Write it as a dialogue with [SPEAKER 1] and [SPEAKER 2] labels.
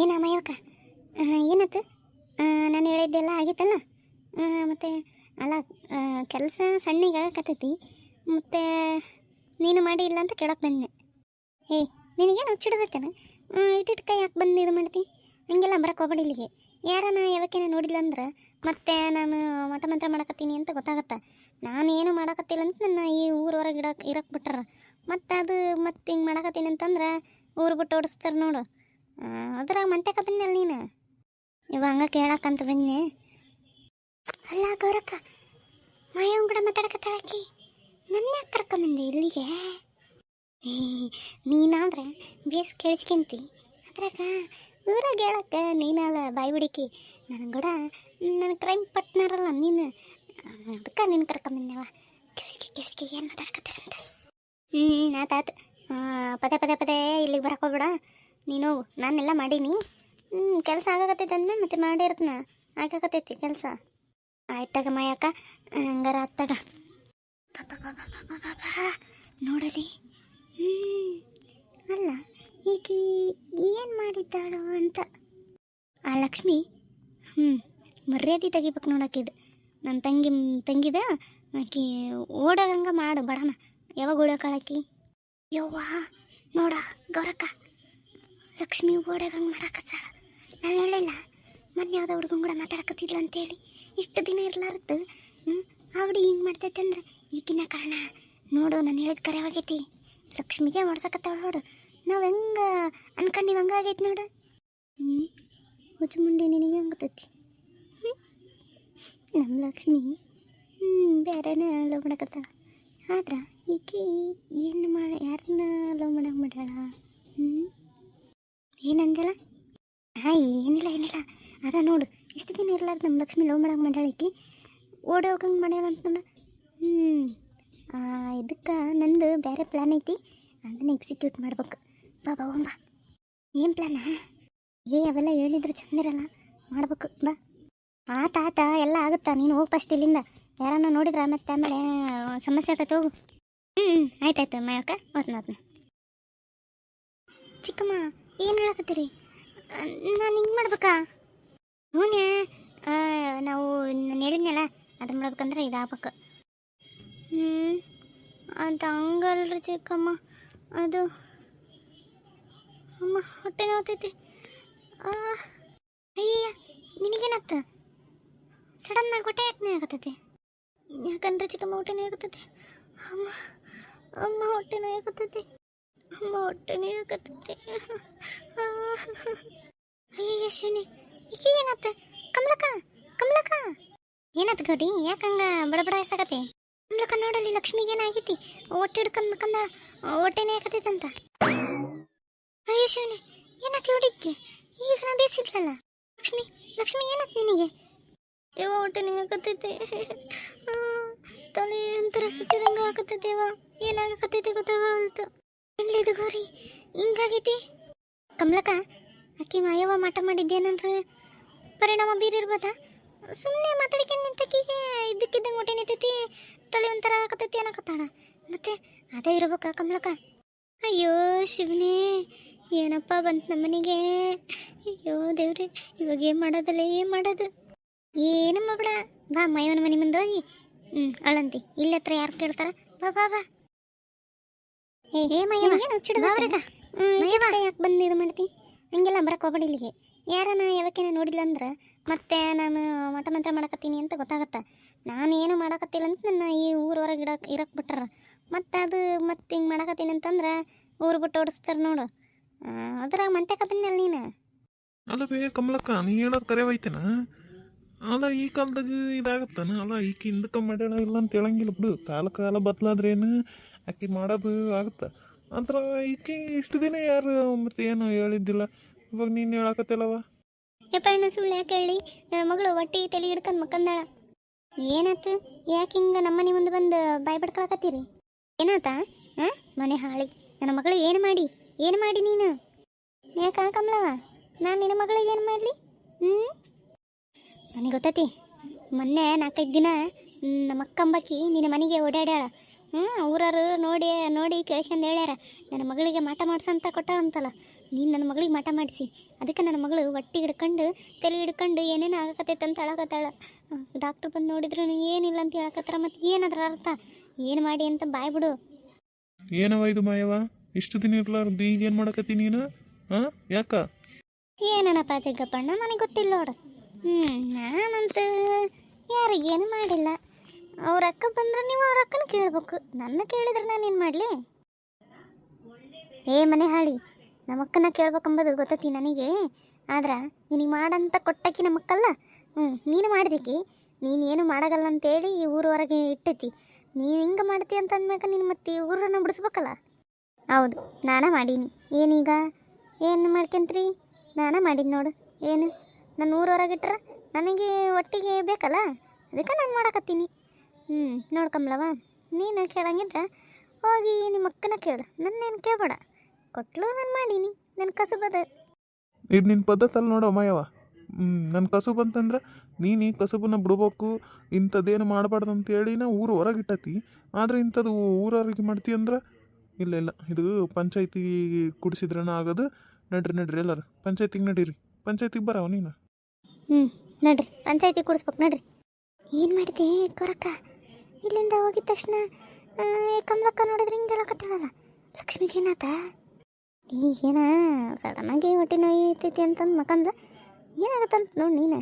[SPEAKER 1] ಏನಮ್ಮಯ್ಯಕ್ಕ ಏನತ್ತು ನಾನು ಹೇಳಿದ್ದೆಲ್ಲ ಆಗಿತ್ತಲ್ಲ ಮತ್ತು ಅಲ್ಲ ಕೆಲಸ ಸಣ್ಣಿಗೆ ಆಗಕತ್ತೈತಿ ಮತ್ತು ನೀನು ಮಾಡಿ ಇಲ್ಲ ಅಂತ ಕೇಳಕ್ಕೆ ಬಂದೆ. ನಿನಗೇನು ಹುಚ್ಚಿಡದತ್ತೇನೆ ಇಟ್ಟಿಟ್ಟು ಕೈ ಯಾಕೆ ಬಂದು ಇದು ಮಾಡ್ತಿ? ಹಂಗೆಲ್ಲ ಬರಕ್ಕೆ ಹೋಗ್ಬೇಡಿ ಇಲ್ಲಿಗೆ. ಯಾರನ್ನ ಯಾವಕ್ಕೇನ ನೋಡಿಲ್ಲ ಅಂದ್ರೆ ಮತ್ತೆ ನಾನು ಮಠ ಮಂತ್ರ ಮಾಡಕತ್ತೀನಿ ಅಂತ ಗೊತ್ತಾಗತ್ತೆ. ನಾನು ಏನು ಮಾಡಕತ್ತಿಲ್ಲ ಅಂತ ನನ್ನ ಈ ಊರೊರಗೆ ಇರಕ್ಕೆ ಬಿಟ್ಟಾರ. ಮತ್ತು ಅದು ಮತ್ತೆ ಹಿಂಗೆ ಮಾಡಕತ್ತೀನಿ ಅಂತಂದ್ರೆ ಊರು ಬಿಟ್ಟು ಓಡಿಸ್ತಾರೆ ನೋಡು. ಅದ್ರಾಗ ಮಂತ್ಯಾಕ ಬಂದಲ್ಲ ನೀನು. ಇವ ಹಂಗೆ ಕೇಳಕ್ಕಂತ ಬನ್ನಿ. ಅಲ್ಲ ಗೌರಕ್ಕ, ಮಾಯವ್ನ ಕೂಡ ಮಾತಾಡಕತ್ತಾಳಕಿ, ನನ್ನ ಯಾಕೆ ಕರ್ಕೊಂಬಂದೆ ಇಲ್ಲಿಗೆ? ನೀನಾದ್ರೆ ಬೇಸ್ ಕೇಳಿಸ್ಕೊಂತಿ, ಅದ್ರಾಗ ಊರಾಗ ಹೇಳಕ್ಕೆ ನೀನಲ್ಲ ಬಾಯಿ ಬಿಡಿಕಿ. ನನಗೆ ಕೂಡ ನನ್ನ ಕ್ರೈಮ್ ಪಟ್ನಾರಲ್ಲ ನೀನು, ಅದಕ್ಕೆ ನೀನು ಕರ್ಕೊಂಬಂದೇವ. ಕೇಳಿಸ್ಕೆ ಏನು ಮಾತಾಡಕತ್ತಾರಂತ. ಆತಾತು, ಪದೇ ಇಲ್ಲಿಗೆ ಬರಕ್ಕೆ ಹೋಗ್ಬೇಡ. ನೀನು ನಾನೆಲ್ಲ ಮಾಡೀನಿ. ಕೆಲಸ ಆಗಕತ್ತೈತೆ ಅಂದ ಮತ್ತೆ ಮಾಡಿರ್ತನ, ಆಗಕತ್ತೈತಿ ಕೆಲಸ. ಆಯ್ತಾಗ ಮಾಯಕ್ಕ, ಹಂಗಾರ ಆತ್ತಾಗ. ನೋಡಲಿ. ಅಲ್ಲ ಈಗ ಏನು ಮಾಡಿದ್ದಾಳು ಅಂತ. ಆ ಲಕ್ಷ್ಮಿ ಮರ್ಯಾದೆ ತೆಗಿಬೇಕು ನೋಡಕ್ಕಿದ್ದು. ನನ್ನ ತಂಗಿದ ಆಕಿ ಓಡೋಗಂಗೆ ಮಾಡು ಬಡಣ. ಯಾವಾಗ ಓಡೋಕಾಳಕಿ? ಯವ್ವಾ ನೋಡ ಗೌರಕ್ಕ, ಲಕ್ಷ್ಮಿ ಓಡೋಗಂಗೆ ಮಾಡಾಕತ್ತಾಳ. ನಾನು ಹೇಳಿಲ್ಲ ಮೊನ್ನೆ ಯಾವುದೋ ಹುಡುಗನ ಕೂಡ ಮಾತಾಡಕತ್ತಿದ್ಲ ಅಂತೇಳಿ. ಇಷ್ಟು ದಿನ ಇರ್ಲಾರ್ದು ಅವಡಿ ಹಿಂಗೆ ಮಾಡ್ತೈತೆ ಅಂದ್ರೆ ಈಗಿನ ಕಾರಣ ನೋಡು. ನಾನು ಹೇಳಿದ ಕರೆವಾಗೈತಿ. ಲಕ್ಷ್ಮಿಗೆ ಮಾಡ್ಸಕತ್ತಾಳ ನೋಡು. ನಾವು ಹೆಂಗೆ ಅನ್ಕೊಂಡು ಹಂಗಾಗೈತಿ ನೋಡು. ಹುಚ್ಚು ಮುಂದೆ ನಿನಗೆ ಹಂಗತೈತಿ. ನಮ್ಮ ಲಕ್ಷ್ಮಿ ಬೇರೆನೇ ಲವ್ ಮಾಡಕತ್ತಾಳ. ಆದ್ರೆ ಈಕಿ ಏನು ಯಾರನ್ನ ಲವ್ ಮಾಡಕ್ಕೆ ಮಾಡ್ಯಾಳ? ಏನಂದಲ್ಲ? ಏನಿಲ್ಲ ಅದ ನೋಡು. ಇಷ್ಟು ದಿನ ಇರ್ಲಾರ್ದು ನಮ್ಮ ಲಕ್ಷ್ಮಿ ಲವ್ ಮಾಡಕ್ಕೆ ಮಾಡ್ಯಾಳ. ಈಕಿ ಓಡಿ ಹೋಗಂಗೆ ಮಾಡ್ಯಾಳ ಅಂತ ನೋಡು. ಇದಕ್ಕೆ ನಂದು ಬೇರೆ ಪ್ಲ್ಯಾನ್ ಐತಿ, ಅದನ್ನು ಎಕ್ಸಿಕ್ಯೂಟ್ ಮಾಡ್ಬೇಕು. ಬಾ ಒಂಬ. ಏನು ಪ್ಲ್ಯಾನ? ಅವೆಲ್ಲ ಹೇಳಿದ್ರೆ ಚಂದಿರಲ್ಲ, ಮಾಡ್ಬೇಕು. ಬಾ ಆತ ಎಲ್ಲ ಆಗುತ್ತಾ. ನೀನು ಹೋಗಿ ಫಸ್ಟ್ ಇಲ್ಲಿಂದ. ಯಾರನ್ನ ನೋಡಿದ್ರೆ ಮತ್ತೆ ಆಮೇಲೆ ಸಮಸ್ಯೆ ಆಗ್ತೈತೆ. ಹೋಗು. ಆಯ್ತಾಯ್ತು ಮಾಯಕ್ಕ, ಹೋದ್ನ. ಚಿಕ್ಕಮ್ಮ ಏನು ಹೇಳಕತ್ತೀರಿ? ನಾನು ಹಿಂಗೆ ಮಾಡ್ಬೇಕಾ? ಹೂನೇ, ನಾವು ನಾನು ಹೇಳಿದ್ನಲ್ಲ ಅದನ್ನು ಮಾಡ್ಬೇಕಂದ್ರೆ ಇದಾಗಬೇಕು. ಅಂತ ಹಂಗಲ್ರಿ ಚಿಕ್ಕಮ್ಮ. ಅದು ಅಮ್ಮ ಹೊಟ್ಟೆ ನೋವ್ತೈತಿ. ಅಯ್ಯ ನಿನಗೇನತ್ತ? ಸಡನ್ನಾಗಿ ಹೊಟ್ಟೆ ಯಾಕೆ ನೋವಾಗತ್ತೈತಿ? ಯಾಕಂದ್ರೆ ಚಿಕ್ಕಮ್ಮ ಹೊಟ್ಟೆ ನೋವಾಗತ್ತೈತಿ. ಅಮ್ಮ ಹೊಟ್ಟೆ ನೋವಾಗತ್ತೈತಿ. ಹೊಟ್ಟೆ ನೋವಾಗತ್ತೈತಿ. ಅಯ್ಯ ಶಿವನಿ, ಈಕೆ ಏನತ್ತ? ಕಮಲಕ್ಕ ಏನತ್ತ ಗೌರಿ? ಯಾಕಂಗ ಬಡಬಡ ಹೆಸಾಗತ್ತೆ? ಕಮಲಕ್ಕ ನೋಡಲ್ಲಿ, ಲಕ್ಷ್ಮಿಗೇನಾಗೈತಿ? ಹೊಟ್ಟೆ ಹಿಡ್ಕೊಂಡ್ ಮಕ್ಕಂದ ಹೊಟ್ಟೆನೇ ಹಾಕತೈತಂತ. ಅಯ್ಯ ಶಿವನಿ, ಏನತ್ತ ಹೊಡಿಕ್ಕೆ? ಈಗ ನಾ ಬೇಸಿದ್ಲಲ್ಲ. ಲಕ್ಷ್ಮಿ ಏನತ್ತ ನಿನಗೆ? ಹೊಟ್ಟೆನೇ ಹಾಕತೈತಿ. ತಲೆ ಒಂಥರ ಸುತ್ತಿದಂಗೆ ಹಾಕತೈತೇವ. ಏನಾಗಕತ್ತೈತಿ ಗೊತ್ತಾಗಲ್ತು. ಎಲ್ಲಿದು ಗೌರಿ ಹಿಂಗಾಗೈತಿ? ಕಮಲಕ್ಕ, ಅಕ್ಕಿ ಮಾಯವ್ವ ಮಾಟ ಮಾಡಿದ್ದೇನಂದ್ರೆ ಪರಿಣಾಮ ಬೀರಿರ್ಬೋದಾ? ಸುಮ್ಮನೆ ಮಾತಾಡಿಕೆ ನಿಂತಕ್ಕಿಗೆ ಇದ್ದಕ್ಕಿದ್ದಂಗೆ ಹೊಟ್ಟೆ ನಿಂತೈತಿ, ತಲೆ ಒಂಥರ ಹಾಕತೈತಿ ಅನ್ನಕತ್ತಾಳ. ಮತ್ತೆ ಅದೇ ಇರ್ಬೇಕಾ ಕಮಲಕ್ಕ? ಅಯ್ಯೋ ಶಿವನೇ, ಏನಪ್ಪ ಬಂತು ನಮ್ಮನಿಗೆ. ಅಯ್ಯೋ ದೇವ್ರಿ, ಇವಾಗ ಏನು ಮಾಡೋದಲ್ಲ, ಏನು ಮಾಡೋದು? ಏನು ಮಾಡ್ಬೇಡ, ಬಾ ಮಾಯವನ ಮನೆ ಮುಂದೆ ಹೋಗಿ ಅಳಂತಿ. ಇಲ್ಲಿ ಹತ್ರ ಯಾರು ಕೇಳ್ತಾರ? ಬಾ. ಯಾಕೆ ಬಂದು ಇದು ಮಾಡ್ತಿ? ಹಂಗೆಲ್ಲ ಬರಕ್ಕೆ ಹೋಗ್ಬೇಡಿ ಇಲ್ಲಿಗೆ. ಯಾರನ್ನ ಯಾವಕ್ಕೇನ ನೋಡಿಲ್ಲ ಅಂದ್ರೆ ಮತ್ತೆ ನಾನು ಮಠ ಮಂತ್ರ ಮಾಡಕತ್ತೀನಿ ಅಂತ ಗೊತ್ತಾಗತ್ತೆ. ನಾನು ಏನು ಮಾಡಕತ್ತಿಲ್ಲ ಅಂತ ನನ್ನ ಈ ಊರೊರಗೆ ಇರಕ್ಕೆ ಬಿಟ್ಟಾರ. ಮತ್ತು ಅದು ಮತ್ತೆ ಹಿಂಗೆ ಮಾಡಕತ್ತೀನಿ ಅಂತಂದ್ರೆ ಊರು ಬಿಟ್ಟು ಓಡಿಸ್ತಾರೆ ನೋಡು. ಅದ್ರಾಗ ಮಂತ್ಯಾಕ ಬಂದಲ್ಲ ನೀನು.
[SPEAKER 2] ಅಲ್ಲ ಬೇ ಕಮಲಕ್ಕ, ನೀ ಹೇಳೋದು ಕರೆ ಹೋಯ್ತೇನ? ಅಲ್ಲ ಈ ಕಾಲದಾಗ ಇದಾಗತ್ತಾನ? ಅಲ್ಲ ಈಕಿ ಹಿಂದಕ್ಕೆ ಮಾಡ್ಯಾಳ ಇಲ್ಲ ಅಂತ ಹೇಳಂಗಿಲ್ಲ ಬಿಡು. ಕಾಲ ಬದಲಾದ್ರೇನು ಆಕಿ ಮಾಡೋದು ಆಗುತ್ತೆ. ಅಂತರ ಈಕಿ ಇಷ್ಟು ದಿನ ಯಾರು ಮತ್ತೆ ಏನು ಹೇಳಿದ್ದಿಲ್ಲ, ಇವಾಗ ನೀನು ಹೇಳಕತ್ತಿಲ್ಲವ?
[SPEAKER 1] ಯಪ್ಪ ಇನ್ನು ಸುಳ್ಳು ಯಾಕೆ ಹೇಳಿ? ಮಗಳು ಹೊಟ್ಟೆ ತಲೆ ಹಿಡ್ಕೊಂಡು ಮಕ್ಕಂದಾಳ. ಏನಾಯ್ತು? ಯಾಕೆ ಹಿಂಗೆ ನಮ್ಮನೆ ಮುಂದೆ ಬಂದು ಬಾಯಿ ಬಡ್ಕೊಳಕತ್ತೀರಿ? ಏನಾತ? ಮನೆ ಹಾಳಿ ನನ್ನ ಮಗಳಿಗೆ ಏನು ಮಾಡಿ ನೀನು? ಯಾಕ ಕಮಲವ, ನಾನು ನಿನ್ನ ಮಗಳಿಗೆ ಏನು ಮಾಡಲಿ? ನನಗೆ ಗೊತ್ತೈತಿ. ಮೊನ್ನೆ 4-5 ದಿನ ನಮ್ಮ ಅಕ್ಕಂಬಕ್ಕಿ ನಿನ್ನ ಮನೆಗೆ ಓಡಾಡ್ಯಾಳ. ಊರವರು ನೋಡಿ ಕೇಳ್ಸ್ಕೊಂಡು ಹೇಳ್ಯಾರ, ನನ್ನ ಮಗಳಿಗೆ ಮಾಟ ಮಾಡ್ಸಂತ ಕೊಟ್ಟಾಳಂತಲ್ಲ. ನೀನು ನನ್ನ ಮಗಳಿಗೆ ಮಠ ಮಾಡಿಸಿ ಅದಕ್ಕೆ ನನ್ನ ಮಗಳು ಹೊಟ್ಟೆ ಹಿಡ್ಕೊಂಡು ತಲೆ ಹಿಡ್ಕೊಂಡು ಏನೇನು ಆಗಕತ್ತೈತೆ ಅಂತ ಹೇಳಕತ್ತಾಳ. ಡಾಕ್ಟ್ರ್ ಬಂದು ನೋಡಿದ್ರು ಏನಿಲ್ಲ ಅಂತ ಹೇಳಕತ್ತಾರ. ಮತ್ತು ಏನದ್ರ ಅರ್ಥ ಏನು ಮಾಡಿ ಅಂತ ಬಾಯ್ ಬಿಡು.
[SPEAKER 2] ಏನವ ಇದು ಮಾಯವ, ಇಷ್ಟು ದಿನ ಇರ್ಲಾರ್ದು ಈಗ ಏನು ಮಾಡಕತ್ತಿ ನೀನು? ಹಾಂ, ಯಾಕ?
[SPEAKER 1] ಏನನಪ್ಪ ಜಗ್ಗಪ್ಪಣ್ಣ, ನನಗೆ ಗೊತ್ತಿಲ್ಲ ನೋಡು. ನಾನಂತೂ ಯಾರಿಗೇನು ಮಾಡಿಲ್ಲ. ಅವ್ರ ಅಕ್ಕ ಬಂದ್ರೆ ನೀವು ಅವ್ರ ಅಕ್ಕನ ಕೇಳ್ಬೇಕು, ನನ್ನ ಕೇಳಿದ್ರೆ ನಾನೇನು ಮಾಡಲಿ? ಏ ಮನೆ ಹಾಳಿ, ನಮ್ಮಕ್ಕನ ಕೇಳ್ಬೇಕಂಬುದು ಗೊತ್ತೈತಿ ನನಗೆ. ಆದ್ರೆ ನಿನಗೆ ಮಾಡಂತ ಕೊಟ್ಟಕ್ಕಿ ನಮ್ಮಕ್ಕಲ್ಲ. ನೀನು ಮಾಡಿದಕ್ಕಿ, ನೀನೇನು ಮಾಡಗಲ್ಲ ಅಂತೇಳಿ ಈ ಊರ ಹೊರಗೆ ಇಟ್ಟೈತಿ. ನೀನು ಹಿಂಗೆ ಮಾಡ್ತಿ ಅಂತ ಅಂದ್ಮ್ಯಾಕ ನೀನು ಮತ್ತೆ ಈ ಊರನ್ನು ಬಿಡಿಸ್ಬೇಕಲ್ಲ. ಹೌದು, ನಾನೇ ಮಾಡೀನಿ. ಏನೀಗ ಏನು ಮಾಡ್ಕೊಂತ್ರಿ? ನಾನೇ ಮಾಡೀನಿ ನೋಡು. ಏನು ನನ್ನ ಊರ ಹೊರಗಿಟ್ರೆ ನನಗೆ ಒಟ್ಟಿಗೆ ಬೇಕಲ್ಲ, ಅದಕ್ಕೆ ನಾನು ಮಾಡಕತ್ತೀನಿ. ನೋಡ್ಕಂಬ್ಲವ, ನೀನು ಕೇಳಂಗಿದ್ರೆ ಹೋಗಿ ನಿಮ್ಮ ಅಕ್ಕನ ಕೇಳು, ನನ್ನೇನು ಕೇಳಬೇಡ. ಕೊಟ್ಲು ನಾನು ಮಾಡೀನಿ, ನನ್ನ ಕಸುಬದ.
[SPEAKER 2] ಇದು ನಿನ್ನ ಪದ್ಧತಿ ನೋಡೋ ಮಾಯವ. ನನ್ನ ಕಸುಬು ಅಂತಂದ್ರೆ ನೀನು ಈ ಕಸುಬನ್ನ ಬಿಡ್ಬೇಕು, ಇಂಥದ್ದೇನು ಮಾಡಬಾರ್ದು ಅಂತೇಳಿ ನಾ ಊರು ಹೊರಗೆ ಇಟ್ಟತಿ. ಆದರೆ ಇಂಥದ್ದು ಊರವ್ರಿಗೆ ಮಾಡ್ತಿ ಅಂದ್ರೆ ಇಲ್ಲ ಇಲ್ಲ, ಇದು ಪಂಚಾಯತಿ ಕುಡಿಸಿದ್ರನ ಆಗೋದು. ನಡ್ರಿ ಎಲ್ಲರು ಪಂಚಾಯತಿಗೆ ನಡೀರಿ, ಪಂಚಾಯತಿಗೆ ಬರವ ನೀನು.
[SPEAKER 1] ನಡ್ರಿ ಪಂಚಾಯತಿ ಕೂಡಿಸ್ಬೇಕು ನಡ್ರಿ. ಏನು ಮಾಡಿದೆ ಕೊರಕ್ಕ? ಇಲ್ಲಿಂದ ಹೋಗಿದ ತಕ್ಷಣ ಕಮಲಕ್ಕ ನೋಡಿದ್ರೆ ಹಿಂಗೆ ಹೇಳಕತ್ತಾಳಲ್ಲ, ಲಕ್ಷ್ಮೀಜಿನಾಥ ಈಗೇನ ಸಡನ್ನಾಗಿ ಹೊಟ್ಟೆ ನೋಯ್ತೈತಿ ಅಂತಂದು ಮಕ್ಕಂದ ಏನಾಗತ್ತಂತ ನೋಡಿ ನೀನು.